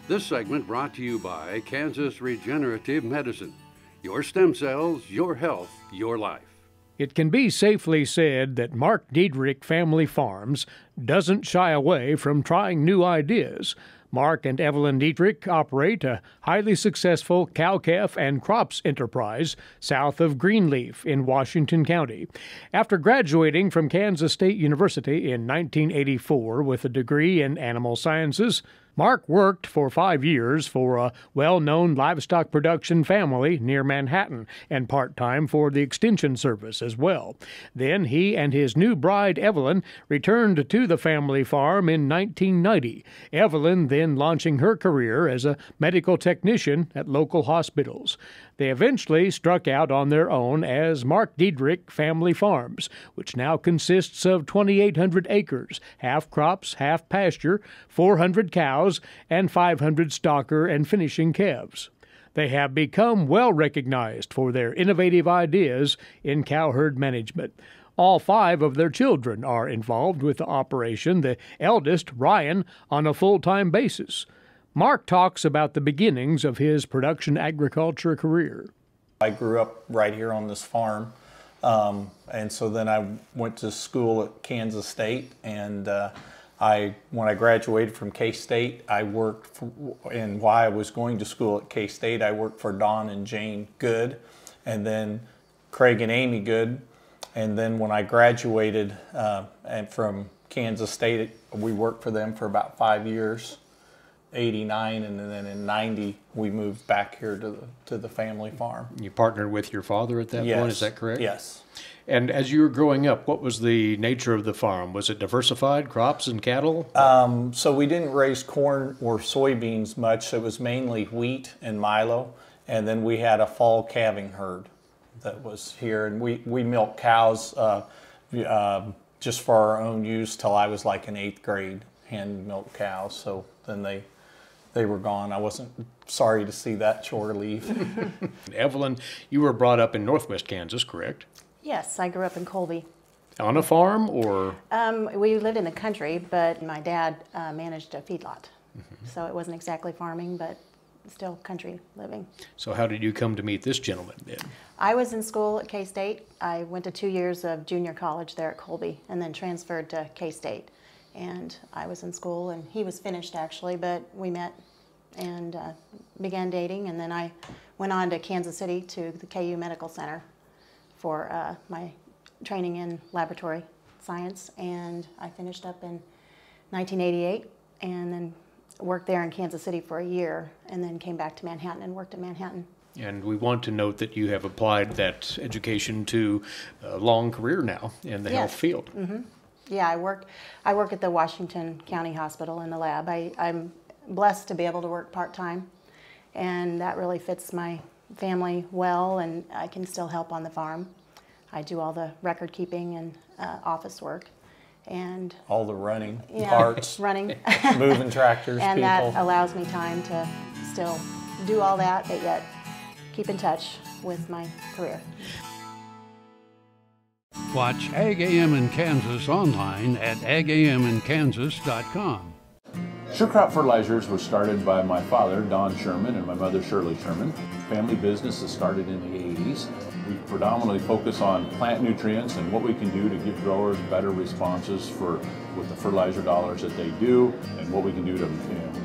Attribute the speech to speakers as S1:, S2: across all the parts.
S1: This segment brought to you by Kansas Regenerative Medicine. Your stem cells, your health, your life.
S2: It can be safely said that Mark Diederich Family Farms doesn't shy away from trying new ideas. Mark and Evelyn Diederich operate a highly successful cow-calf and crops enterprise south of Greenleaf in Washington County. After graduating from Kansas State University in 1984 with a degree in animal sciences, Mark worked for 5 years for a well-known livestock production family near Manhattan and part-time for the Extension Service as well. Then he and his new bride, Evelyn, returned to the family farm in 1990, Evelyn then launching her career as a medical technician at local hospitals. They eventually struck out on their own as Mark Diederich Family Farms, which now consists of 2,800 acres, half crops, half pasture, 400 cows, and 500 stocker and finishing calves. They have become well recognized for their innovative ideas in cow herd management. All 5 of their children are involved with the operation, the eldest, Ryan, on a full-time basis. Mark talks about the beginnings of his production agriculture career.
S3: I grew up right here on this farm, and so then I went to school at Kansas State, and when I graduated from K-State, I worked and while I was going to school at K-State, I worked for Don and Jane Good, and then Craig and Amy Good. And then when I graduated and from Kansas State, we worked for them for about 5 years, 89, and then in 90 we moved back here to the family farm.
S2: You partnered with your father at that point, is that correct?
S3: Yes.
S2: And as you were growing up, what was the nature of the farm? Was it diversified, crops and cattle?
S3: So we didn't raise corn or soybeans much. It was mainly wheat and milo, and then we had a fall calving herd that was here, and we milked cows just for our own use till I was like in 8th grade, hand milk cows. So then they were gone. I wasn't sorry to see that chore leave.
S2: Evelyn, you were brought up in Northwest Kansas, correct?
S4: Yes, I grew up in Colby.
S2: On a farm, or?
S4: We lived in the country, but my dad managed a feedlot. So it wasn't exactly farming, but still country living.
S2: So how did you come to meet this gentleman then?
S4: I was in school at K-State. I went to 2 years of junior college there at Colby and then transferred to K-State. And I was in school, and he was finished actually, but we met and began dating, and then I went on to Kansas City to the KU Medical Center for my training in laboratory science, and I finished up in 1988 and then worked there in Kansas City for a year, and then came back to Manhattan and worked at Manhattan.
S2: And we want to note that you have applied that education to a long career now in the health field.
S4: Yeah, I work at the Washington County Hospital in the lab. I'm blessed to be able to work part-time, and that really fits my family well, and I can still help on the farm. I do all the record keeping and office work. And
S3: all the running, parts,
S4: running,
S3: moving tractors,
S4: and
S3: people.
S4: that allows me time to still do all that, but yet keep in touch with my career.
S1: Watch Ag AM in Kansas online at agaminkansas.com.
S5: Sure Crop Fertilizers was started by my father, Don Sherman, and my mother, Shirley Sherman. Family business that started in the 80s. We predominantly focus on plant nutrients and what we can do to give growers better responses with the fertilizer dollars that they do, and what we can do to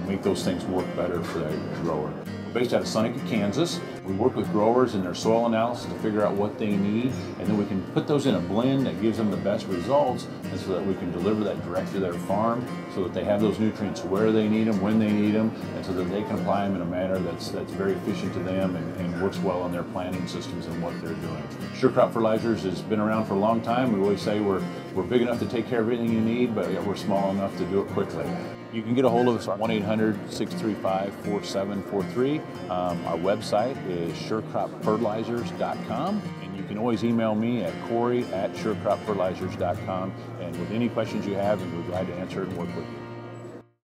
S5: make those things work better for the grower. We're based out of Seneca, Kansas. We work with growers in their soil analysis to figure out what they need, and then we can put those in a blend that gives them the best results, and so that we can deliver that direct to their farm so that they have those nutrients where they need them, when they need them, and so that they can apply them in a manner that's very efficient to them and works well in their planting systems and what they're doing. Sure Crop Fertilizers has been around for a long time. We always say we're big enough to take care of everything you need, but we're small enough to do it quickly. You can get a hold of us at 1-800-635-4743. Our website is surecropfertilizers.com, and you can always email me at Corey@surecropfertilizers.com, and with any questions you have, we're glad to answer it and work with you.